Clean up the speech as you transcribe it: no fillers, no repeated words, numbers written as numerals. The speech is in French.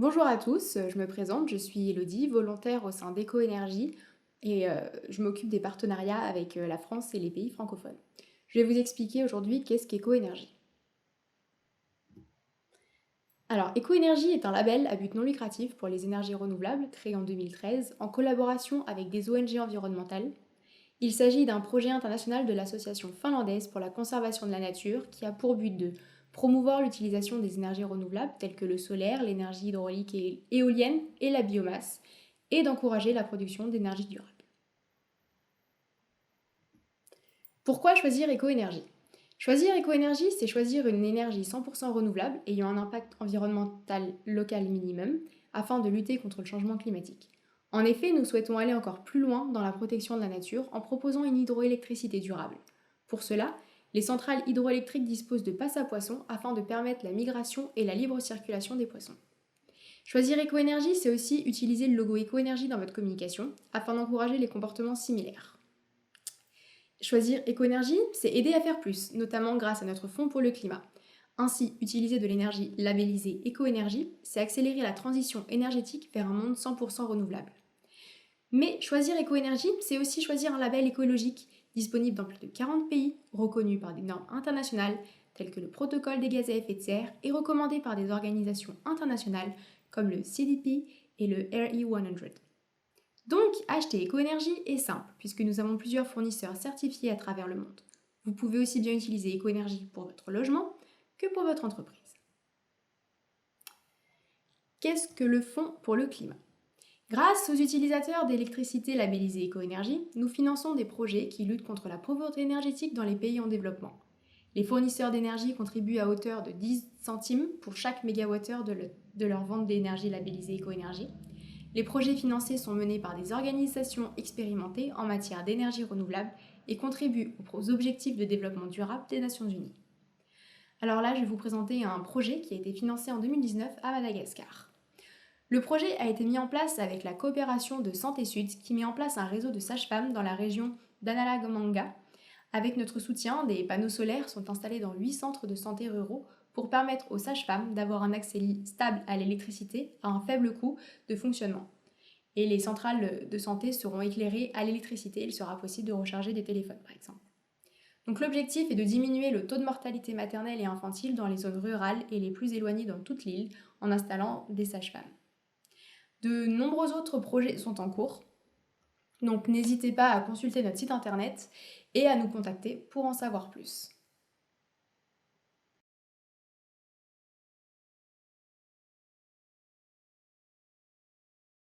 Bonjour à tous, je me présente, je suis Elodie, volontaire au sein d'EcoEnergie et je m'occupe des partenariats avec la France et les pays francophones. Je vais vous expliquer aujourd'hui qu'est-ce qu'EcoEnergie. Alors, EcoEnergie est un label à but non lucratif pour les énergies renouvelables créé en 2013 en collaboration avec des ONG environnementales. Il s'agit d'un projet international de l'association finlandaise pour la conservation de la nature qui a pour but de promouvoir l'utilisation des énergies renouvelables telles que le solaire, l'énergie hydraulique et éolienne et la biomasse, et d'encourager la production d'énergie durable. Pourquoi choisir écoénergie? Choisir écoénergie, c'est choisir une énergie 100% renouvelable ayant un impact environnemental local minimum afin de lutter contre le changement climatique. En effet, nous souhaitons aller encore plus loin dans la protection de la nature en proposant une hydroélectricité durable. Pour cela, les centrales hydroélectriques disposent de passes à poissons afin de permettre la migration et la libre circulation des poissons. Choisir écoénergie, c'est aussi utiliser le logo écoénergie dans votre communication afin d'encourager les comportements similaires. Choisir écoénergie, c'est aider à faire plus, notamment grâce à notre fonds pour le climat. Ainsi, utiliser de l'énergie labellisée écoénergie, c'est accélérer la transition énergétique vers un monde 100% renouvelable. Mais choisir écoénergie, c'est aussi choisir un label écologique disponible dans plus de 40 pays, reconnu par des normes internationales telles que le protocole des gaz à effet de serre et recommandé par des organisations internationales comme le CDP et le RE100. Donc, acheter écoénergie est simple puisque nous avons plusieurs fournisseurs certifiés à travers le monde. Vous pouvez aussi bien utiliser écoénergie pour votre logement que pour votre entreprise. Qu'est-ce que le Fonds pour le climat? Grâce aux utilisateurs d'électricité labellisée écoénergie, nous finançons des projets qui luttent contre la pauvreté énergétique dans les pays en développement. Les fournisseurs d'énergie contribuent à hauteur de 10 centimes pour chaque mégawattheure de leur vente d'énergie labellisée écoénergie. Les projets financés sont menés par des organisations expérimentées en matière d'énergie renouvelable et contribuent aux objectifs de développement durable des Nations Unies. Alors là, je vais vous présenter un projet qui a été financé en 2019 à Madagascar. Le projet a été mis en place avec la coopération de Santé Sud qui met en place un réseau de sages-femmes dans la région d'Analamanga. Avec notre soutien, des panneaux solaires sont installés dans 8 centres de santé ruraux pour permettre aux sages-femmes d'avoir un accès stable à l'électricité à un faible coût de fonctionnement. Et les centrales de santé seront éclairées à l'électricité. Il sera possible de recharger des téléphones, par exemple. Donc l'objectif est de diminuer le taux de mortalité maternelle et infantile dans les zones rurales et les plus éloignées dans toute l'île en installant des sages-femmes. De nombreux autres projets sont en cours, donc n'hésitez pas à consulter notre site internet et à nous contacter pour en savoir plus.